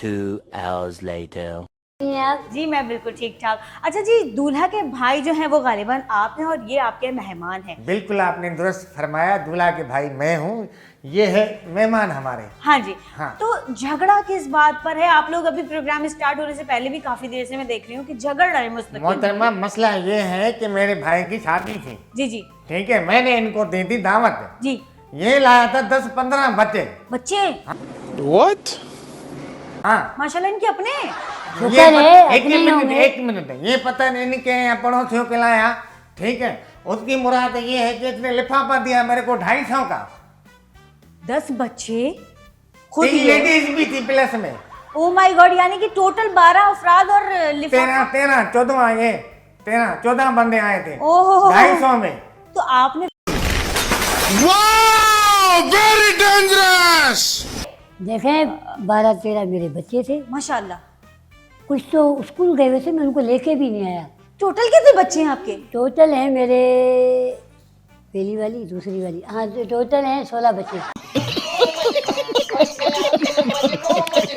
2 hours later. आप? जी मैं बिल्कुल ठीक ठाक। अच्छा जी, दूल्हा के भाई जो हैं वो गालिबन आप हैं और ये आपके मेहमान हैं। बिल्कुल आपने दुरुस्त फरमाया, दूल्हा के भाई मैं हूँ, ये है मेहमान हमारे। हाँ जी। हाँ। तो झगड़ा किस बात पर है? आप लोग अभी प्रोग्राम स्टार्ट होने से पहले भी काफी देर से मैं देख रही हूँ कि झगड़ रहे हैं मुस्तकिल। मोहतरमा मसला ये है कि मेरे भाई की शादी थी, जी जी ठीक है, मैंने इनको दी थी दावत, जी। ये लाया था 10-15 बच्चे। बच्चे What? हाँ, माशाल्लाह इनके अपने। शुक्र है, एक अपने ही होंगे। एक मिनट, ये पता नहीं इनके यहाँ पड़ोसियों के लाया, ठीक है, उसकी मुराद ये है कि इसने लिफाफा दिया मेरे को 250 का। 10 बच्चे खुद 3 लेडीज भी थी प्लस में। ओ माय गॉड, यानी कि टोटल 12 अफराद और लिफाफा। 14 बंदे आए थे ओहो 250 में। तो आपने Wow! Very dangerous! देखें 12-13 मेरे बच्चे थे, माशाल्लाह। कुछ तो स्कूल गए हुए थे, मैं उनको लेके भी नहीं आया। टोटल कितने बच्चे हैं आपके? टोटल हैं मेरे, पहली वाली दूसरी वाली, हाँ टोटल हैं 16 बच्चे।